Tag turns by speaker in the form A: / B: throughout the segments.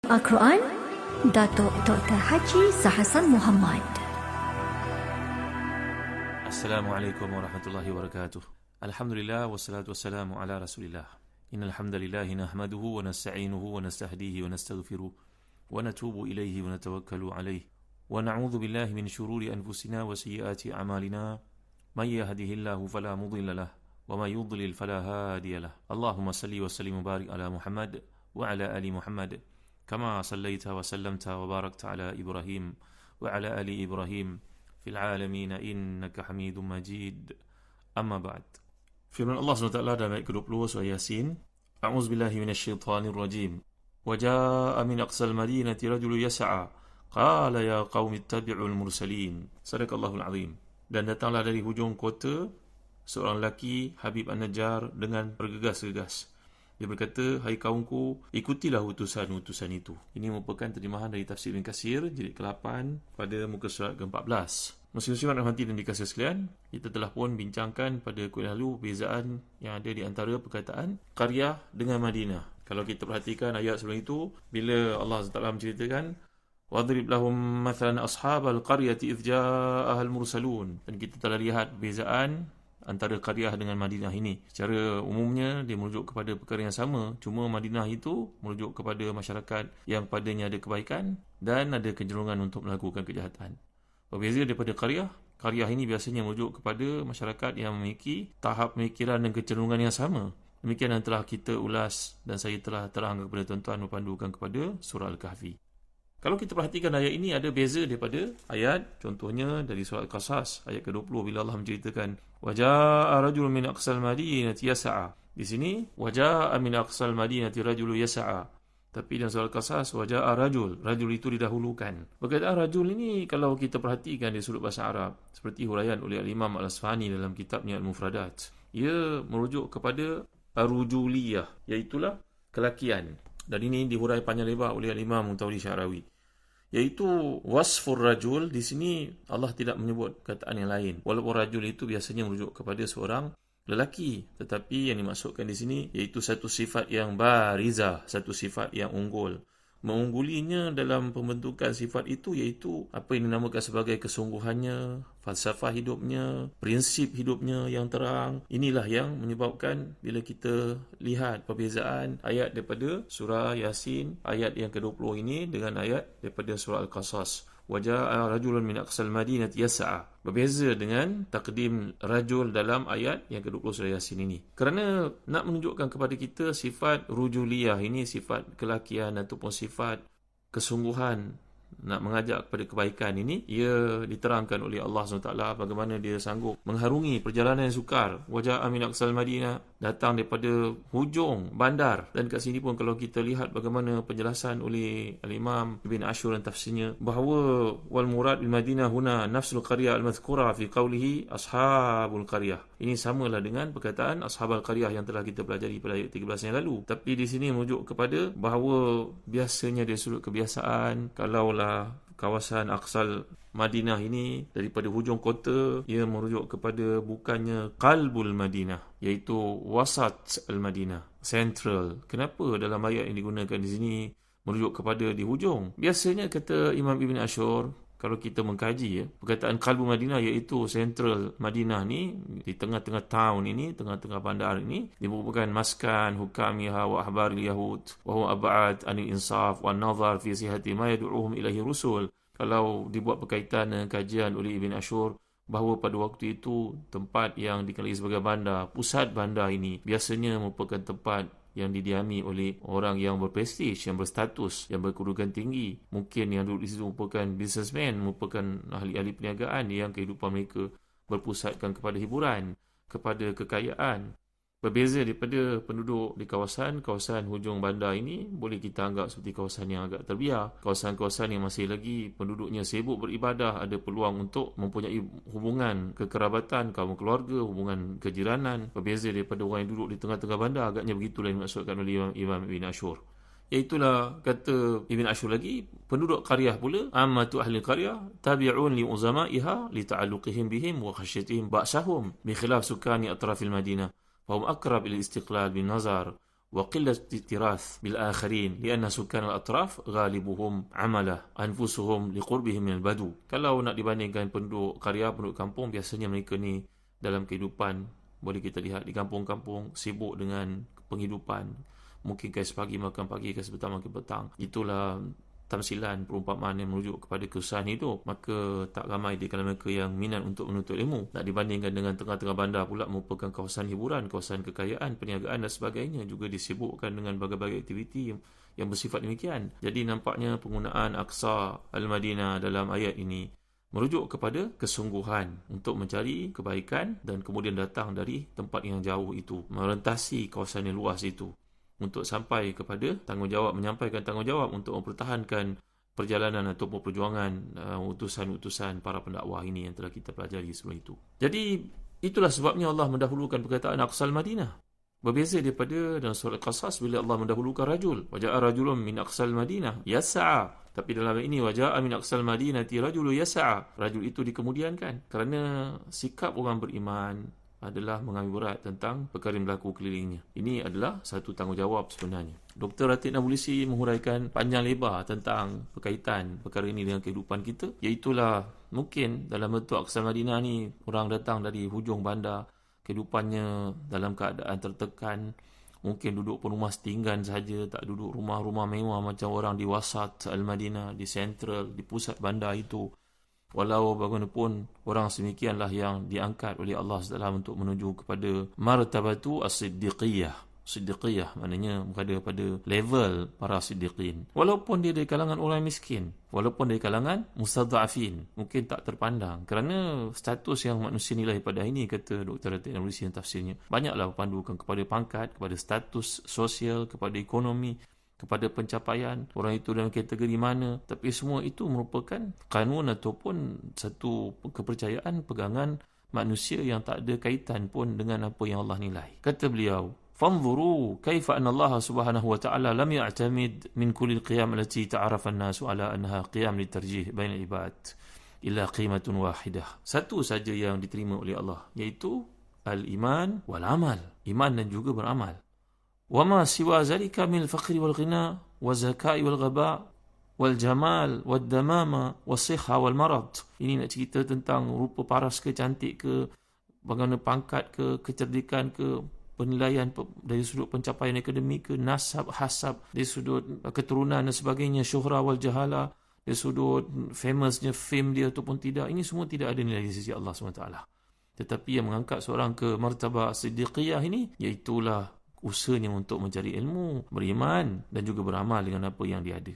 A: Al-Quran, Datuk Dr. Haji Zahasan Muhammad.
B: Assalamualaikum warahmatullahi wabarakatuh. Alhamdulillah wassalatu wassalamu ala Rasulillah. Innal hamdalillahi nahmaduhu wa nasta'inuhu wa nastahdihi wa nastaghfiruh wa natubu ilaihi wa natawakkalu alaihi wa na'udzu billahi min shururi anfusina wa sayyiati a'malina. May yahdihillahu fala mudilla lahu wa may yudlil fala hadiya lahu. Allahumma salli wa sallim wa barik ala Muhammad wa ala ali Muhammad kama sallaita wa sallamta wa barakta ala Ibrahim wa ala ali Ibrahim fil alamin innaka Hamidum Majid. Amma ba'd. Firman Allah SWT dalam ayat ke-20 surah Yasin, A'udzubillahi minasyaitonir rajim. Wa jaa'a min aqsal madinati rajulun yas'a qala ya qaumi ittabi'ul mursalin. Sadaqallahul azim. Dan datanglah dari hujung kota seorang lelaki Habib An-Najjar dengan bergegas-gegas. Dia berkata, hai kaumku, ikutilah utusan-utusan itu. Ini merupakan terjemahan dari tafsir Ibn Katsir, jilid ke-8 pada muka surat ke-14. Muslim-muslimat rahmati dan dikasihi sekalian, kita telah pun bincangkan pada kuliah lalu perbezaan yang ada di antara perkataan qaryah dengan Madinah. Kalau kita perhatikan ayat sebelum itu, bila Allah SWT menceritakan وَضْرِبْ لَهُمْ مَثَلًا أَصْحَابَ الْقَرْيَةِ إِذْ جَاءَهَا الْمُرْسَلُونَ. Dan kita telah lihat perbezaan antara qaryah dengan Madinah ini. Secara umumnya dia merujuk kepada perkara yang sama, cuma Madinah itu merujuk kepada masyarakat yang padanya ada kebaikan dan ada kecenderungan untuk melakukan kejahatan. Berbeza daripada qaryah ini biasanya merujuk kepada masyarakat yang memiliki tahap pemikiran dan kecenderungan yang sama. Demikian yang telah kita ulas dan saya telah terang kepada tuan-tuan memandukan kepada surah Al-Kahfi. Kalau kita perhatikan ayat ini ada beza daripada ayat, contohnya dari surah Al-Qasas ayat ke-20 bila Allah menceritakan wajaa rajulun min aqsal madinati yas'a. Di sini wajaa min aqsal madinati rajulun yas'a. Tapi dalam surah Al-Qasas wajaa rajul itu didahulukan. Perkataan rajul ini kalau kita perhatikan di sudut bahasa Arab seperti huraian oleh Al-Imam Al-Asfahani dalam kitabnya Al-Mufradat, ia merujuk kepada ar-rujuliyah, iaitulah kelakian. Dan ini dihurai panjang lebar oleh Imam Muntawalli Sya'rawi. Iaitu wasfur rajul, di sini Allah tidak menyebut kataan yang lain. Walaupun rajul itu biasanya merujuk kepada seorang lelaki. Tetapi yang dimaksudkan di sini iaitu satu sifat yang barizah, satu sifat yang unggul. Mengunggulinya dalam pembentukan sifat itu iaitu apa yang dinamakan sebagai kesungguhannya, falsafah hidupnya, prinsip hidupnya yang terang. Inilah yang menyebabkan bila kita lihat perbezaan ayat daripada surah Yasin, ayat yang ke-20 ini dengan ayat daripada surah Al-Qasas. Wajaa rajulun min aqsal madinati yas'a. Berbeza dengan takdim rajul dalam ayat yang ke-20 surah Yasin ini. Kerana nak menunjukkan kepada kita sifat rujuliyah ini, sifat kelakian ataupun sifat kesungguhan nak mengajak kepada kebaikan ini, ia diterangkan oleh Allah SWT bagaimana dia sanggup mengharungi perjalanan yang sukar. Wajaa min aqsal madinah, datang daripada hujung bandar. Dan kat sini pun kalau kita lihat bagaimana penjelasan oleh Al-Imam Ibn Ashur dan tafsirnya, bahawa wal murad bil Madinah huna nafsul qaryah al-madhkura fi qawlihi ashabul qaryah. Ini samalah dengan perkataan ashabul qaryah yang telah kita pelajari pada ayat 13 yang lalu. Tapi di sini merujuk kepada bahawa biasanya dari sudut kebiasaan, kalaulah kawasan Aqsal Madinah ini daripada hujung kota, ia merujuk kepada bukannya qalbul Madinah, iaitu wasat al-Madinah, central. Kenapa dalam ayat yang digunakan di sini merujuk kepada di hujung? Biasanya kata Imam Ibn Ashur, kalau kita mengkaji perkataan qalbul Madinah iaitu central Madinah ni, di tengah-tengah town ini, tengah-tengah bandar ini, dia merupakan maskan hukamiha wa ahbaril yahud wa huwa ab'ad anil insaf wa nazar fi sihhati ma yad'uhum ilahi rusul. Kalau dibuat berkaitan dengan kajian oleh Ibn Ashur, bahawa pada waktu itu tempat yang dikenali sebagai bandar, pusat bandar ini biasanya merupakan tempat yang didiami oleh orang yang berprestij, yang berstatus, yang berkedudukan tinggi. Mungkin yang duduk di situ merupakan businessman, merupakan ahli-ahli perniagaan yang kehidupan mereka berpusatkan kepada hiburan, kepada kekayaan. Berbeza daripada penduduk di kawasan hujung bandar ini, boleh kita anggap seperti kawasan yang agak terbiar. Kawasan-kawasan yang masih lagi penduduknya sibuk beribadah, ada peluang untuk mempunyai hubungan kekerabatan, kaum keluarga, hubungan kejiranan. Berbeza daripada orang yang duduk di tengah-tengah bandar, agaknya begitulah yang dimaksudkan oleh Imam Ibn Ashur. Iaitulah kata Ibn Ashur lagi, penduduk qaryah pula, ammatu ahli qaryah tabi'un li uzama'iha li ta'alluqihim bihim wa khasyatihim ba'sahum bi khilaf sukani atrafil Madinah. Fahum akrab ila istiqlal bin nazar وقلة التراث بالآخرين لأن سكان الأطراف غالبهم عمله أنفسهم لقربهم من البدو. Kalau nak dibandingkan penduduk karya, penduduk kampung, biasanya mereka ni dalam kehidupan, boleh kita lihat di kampung-kampung sibuk dengan penghidupan. Mungkin kais pagi makan pagi, kais petang makan petang. Itulah tamsilan, perumpamaan yang merujuk kepada kesusahan hidup. Maka tak ramai di kalangan mereka yang minat untuk menuntut ilmu. Nak dibandingkan dengan tengah-tengah bandar pula merupakan kawasan hiburan, kawasan kekayaan, perniagaan dan sebagainya, juga disibukkan dengan berbagai aktiviti yang bersifat demikian. Jadi nampaknya penggunaan Aqsa Al-Madinah dalam ayat ini merujuk kepada kesungguhan untuk mencari kebaikan dan kemudian datang dari tempat yang jauh itu, merentasi kawasan yang luas itu, untuk sampai kepada tanggungjawab, menyampaikan tanggungjawab untuk mempertahankan perjalanan ataupun perjuangan utusan-utusan para pendakwah ini yang telah kita pelajari sebelum itu. Jadi itulah sebabnya Allah mendahulukan perkataan Aqsal Madinah. Berbeza daripada dalam surah Al-Qasas bila Allah mendahulukan rajul. Waja'a rajulun min Aqsal Madinah yas'a. Tapi dalam ini waja'a min Aqsal Madinati rajulu yas'a. Rajul itu dikemudiankan kerana sikap orang beriman adalah mengambil berat tentang perkara yang berlaku kelilingnya. Ini adalah satu tanggungjawab sebenarnya. Dr. Ratib Nabulsi menghuraikan panjang lebar tentang berkaitan perkara ini dengan kehidupan kita. Iaitulah mungkin dalam bentuk Aqsal Madinah ni, orang datang dari hujung bandar, kehidupannya dalam keadaan tertekan, mungkin duduk pun rumah setinggan saja, tak duduk rumah-rumah mewah macam orang di wasat Al-Madinah, di sentral, di pusat bandar itu. Walau bagaimanapun, orang sedemikianlah yang diangkat oleh Allah SWT untuk menuju kepada martabatu as-siddiqiyah. Siddiqiyah maknanya berada pada level para siddiqin. Walaupun dia dari kalangan orang miskin, walaupun dari kalangan mustadhafin, mungkin tak terpandang kerana status yang manusia nilai pada ini, kata Dr. Ratib Nabulsi yang tafsirnya, banyaklah berpandukan kepada pangkat, kepada status sosial, kepada ekonomi, kepada pencapaian orang itu dalam kategori mana. Tapi semua itu merupakan kanun ataupun satu kepercayaan, pegangan manusia yang tak ada kaitan pun dengan apa yang Allah nilai. Kata beliau, fanzuru kaifa anna Allah subhanahu wa ta'ala lam ya'tamid min kulli al-qiyam allati ta'arafa an-nasu ala annaha qiyam litarjih bain al-ibad illa qimatun wahidah. Satu saja yang diterima oleh Allah, iaitu al-iman wal amal, iman dan juga beramal. وما سوى ذلك من الفقر والغنى والذكاء والغباء والجمال والدمامة والصحة والمرض. Ini nak cerita tentang rupa paras ke, cantik ke, bagaimana pangkat ke, kecerdikan ke, penilaian dari sudut pencapaian akademik ke, nasab, hasab, dari sudut keturunan dan sebagainya, syuhra wal jahala, dari sudut famousnya fame dia ataupun tidak. Ini semua tidak ada nilai di sisi Allah SWT. Tetapi yang mengangkat seorang ke martabah siddiqiyah ini, iaitulah usahanya untuk mencari ilmu, beriman dan juga beramal dengan apa yang dia ada.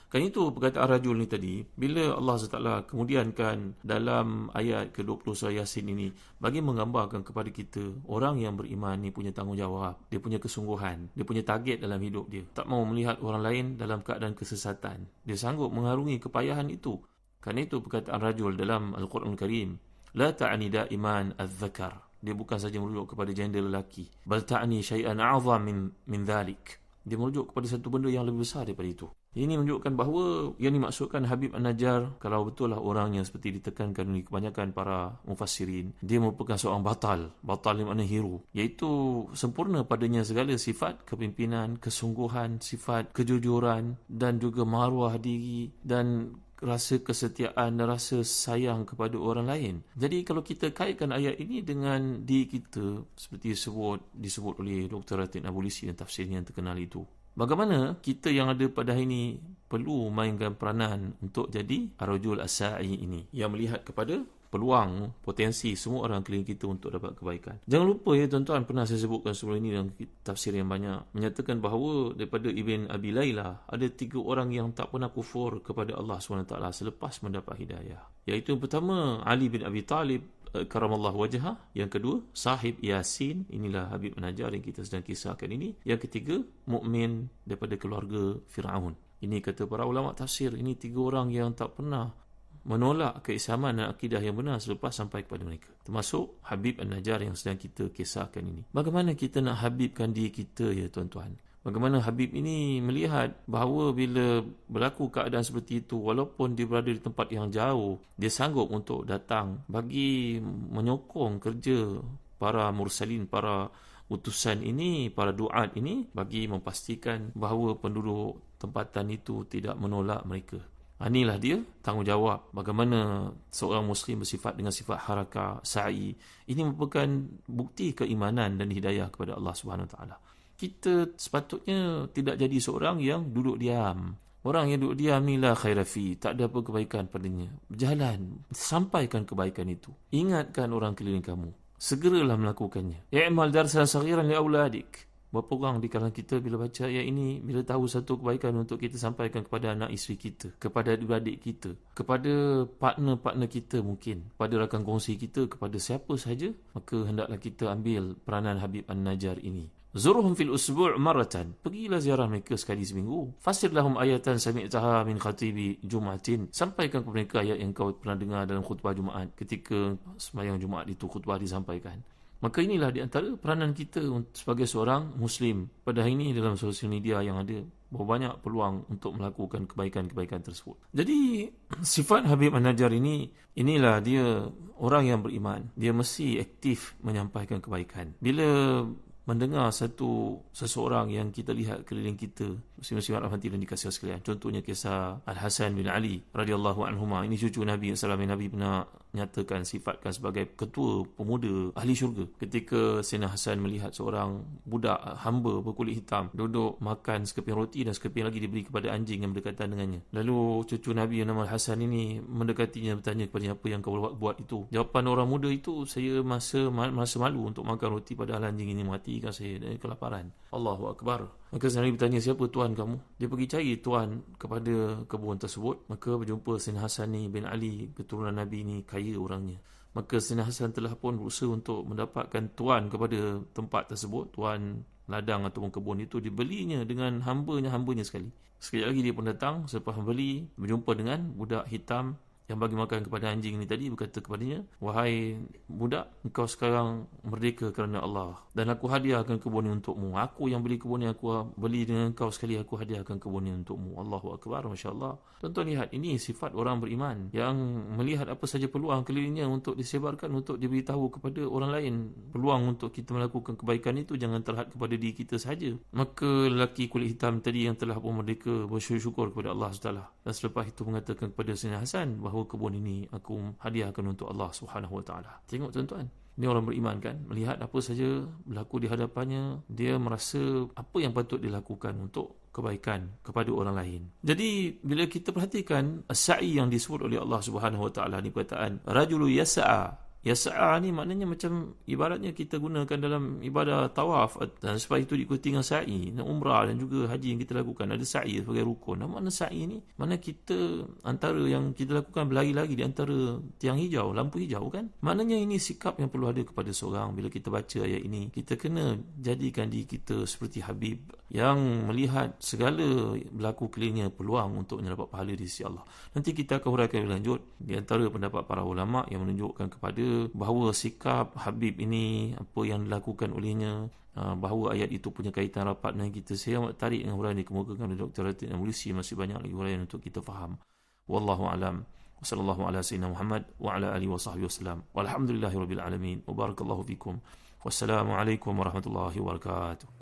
B: Kan itu perkataan rajul ni tadi, bila Allah SWT kemudiankan dalam ayat ke-20 surah Yasin ini, bagi menggambarkan kepada kita, orang yang beriman ni punya tanggungjawab, dia punya kesungguhan, dia punya target dalam hidup dia. Tak mau melihat orang lain dalam keadaan kesesatan. Dia sanggup mengarungi kepayahan itu. Kan itu perkataan rajul dalam Al-Quran Karim. La ta'ani da'iman az-zakar. Dia bukan saja merujuk kepada gender lelaki. Bal ta'ni syai'an a'zam min dhalik. Dia merujuk kepada satu benda yang lebih besar daripada itu. Ini menunjukkan bahawa yang dimaksudkan Habib An-Najjar, kalau betul lah orang yang seperti ditekankan oleh kebanyakan para mufassirin, dia merupakan seorang batal. Batal yang makna hero. Iaitu sempurna padanya segala sifat kepimpinan, kesungguhan, sifat kejujuran dan juga maruah diri dan rasa kesetiaan dan rasa sayang kepada orang lain. Jadi kalau kita kaitkan ayat ini dengan diri kita, seperti disebut oleh Dr. Ratib Nabulsi dan tafsirnya yang terkenal itu, bagaimana kita yang ada pada hari ini perlu mainkan peranan untuk jadi ar-rajul as-sa'i ini, yang melihat kepada peluang, potensi semua orang keliling kita untuk dapat kebaikan. Jangan lupa ya tuan-tuan, pernah saya sebutkan sebelum ini dalam tafsir yang banyak, menyatakan bahawa daripada Ibn Abi Layla ada 3 orang yang tak pernah kufur kepada Allah SWT selepas mendapat hidayah. Iaitu yang pertama, Ali bin Abi Talib karamallahu wajhah. Yang kedua, sahib Yasin, inilah Habib An-Najjar yang kita sedang kisahkan ini. Yang ketiga, mukmin daripada keluarga Fir'aun. Ini kata para ulama tafsir, ini 3 orang yang tak pernah menolak keislaman dan akidah yang benar selepas sampai kepada mereka. Termasuk Habib An-Najjar yang sedang kita kisahkan ini. Bagaimana kita nak habibkan diri kita ya tuan-tuan? Bagaimana Habib ini melihat bahawa bila berlaku keadaan seperti itu, walaupun dia berada di tempat yang jauh, dia sanggup untuk datang bagi menyokong kerja para mursalin, para utusan ini, para duat ini, bagi memastikan bahawa penduduk tempatan itu tidak menolak mereka. Inilah dia tanggungjawab bagaimana seorang Muslim bersifat dengan sifat harakah, sa'i. Ini merupakan bukti keimanan dan hidayah kepada Allah Subhanahu Wa Taala. Kita sepatutnya tidak jadi seorang yang duduk diam. Orang yang duduk diam ni la khaira fi, tak ada apa kebaikan padanya. Berjalan, sampaikan kebaikan itu. Ingatkan orang keliling kamu. Segeralah melakukannya. I'mal darsan saghiran li auladik. Berapa orang di kalangan kita bila baca ayat ini, bila tahu satu kebaikan untuk kita sampaikan kepada anak isteri kita, kepada adik-adik kita, kepada partner-partner kita mungkin, kepada rakan kongsi kita, kepada siapa sahaja, maka hendaklah kita ambil peranan Habib An-Najjar ini. Zuruhum fil usbu' maratan. Pergilah ziarah mereka sekali seminggu. Fasir lahum ayatan sami'taha min khatibi Jum'atin. Sampaikan kepada mereka ayat yang kau pernah dengar dalam khutbah Jumaat ketika sembahyang Jumaat itu khutbah disampaikan. Maka inilah di antara peranan kita sebagai seorang Muslim pada hari ini dalam sosial media yang ada. Banyak peluang untuk melakukan kebaikan-kebaikan tersebut. Jadi sifat Habib An-Najjar ini, inilah dia orang yang beriman. Dia mesti aktif menyampaikan kebaikan. Bila mendengar seseorang yang kita lihat keliling kita, muslim-muslimat rahmati dan dikasihi sekalian, contohnya kisah Al-Hasan bin Ali radhiyallahu anhuma. Ini cucu Nabi sallallahu alaihi wasallam. Nabi pernah nyatakan, sifatkan sebagai ketua pemuda ahli syurga. Ketika Sayyidina Hasan melihat seorang budak hamba berkulit hitam duduk makan sekeping roti dan sekeping lagi diberi kepada anjing yang berdekatan dengannya. Lalu cucu Nabi yang nama Al-Hasan ini mendekatinya, bertanya kepadanya, apa yang kau buat itu? Jawapan orang muda itu, saya merasa malu untuk makan roti padahal anjing ini mati kan saya dari kelaparan. Allahu Akbar. Maka Nabi bertanya, siapa tuan kamu? Dia pergi cari tuan kepada kebun tersebut. Maka berjumpa Sayyidina Hasan ni bin Ali, keturunan Nabi ni, kaya orangnya. Maka Sayyidina Hasan telah pun berusaha untuk mendapatkan tuan kepada tempat tersebut. Tuan ladang ataupun kebun itu dibelinya dengan hambanya sekali. Sekejap lagi dia pun datang, selepas membeli, berjumpa dengan budak hitam yang bagi makan kepada anjing ini tadi, berkata kepadanya, wahai budak, engkau sekarang merdeka kerana Allah, dan aku hadiahkan kebun ini untukmu. Aku yang beli kebun ini, aku beli dengan engkau sekali, aku hadiahkan kebun ini untukmu. Allahu Akbar, Masya Allah. Tuan-tuan lihat, ini sifat orang beriman yang melihat apa saja peluang kelilingnya untuk disebarkan, untuk diberitahu kepada orang lain. Peluang untuk kita melakukan kebaikan itu jangan terhad kepada diri kita sahaja. Maka lelaki kulit hitam tadi yang telah pun merdeka bersyukur kepada Allah SWT, dan selepas itu mengatakan kepada Sayyidina Hasan bahawa kebun ini aku hadiahkan untuk Allah Subhanahu Wa Taala. Tengok tuan-tuan, ini orang beriman kan, melihat apa saja berlaku di hadapannya, dia merasa apa yang patut dilakukan untuk kebaikan kepada orang lain. Jadi bila kita perhatikan as-sa'i yang disebut oleh Allah Subhanahu Wa Taala ni, perkataan rajulu yas'a. Yas'a ni maknanya macam ibaratnya kita gunakan dalam ibadah tawaf, dan sebab itu diikuti dengan sa'i. Dan umrah dan juga haji yang kita lakukan ada sa'i sebagai rukun. Mana sa'i ni? Mana kita antara yang kita lakukan berlari-lari di antara tiang hijau, lampu hijau kan? Maknanya ini sikap yang perlu ada kepada seorang. Bila kita baca ayat ini, kita kena jadikan diri kita seperti Habib yang melihat segala berlaku kelilingnya peluang untuk mendapat pahala di sisi Allah. Nanti kita akan huraikan lebih lanjut di antara pendapat para ulama yang menunjukkan kepada bahawa sikap Habib ini, apa yang dilakukan olehnya, bahawa ayat itu punya kaitan rapat dengan kita. Saya amat tarik dengan huraian dikemukakan oleh Dr. Ratib Namulusi. Masih banyak lagi huraian untuk kita faham. Wallahu a'lam. Wassallallahu ala sayyidina Muhammad wa ala alihi wa sahbihi wasallam. Walhamdulillahirabbil alamin. Wa barakallahu fikum. Wassalamu alaikum warahmatullahi wabarakatuh.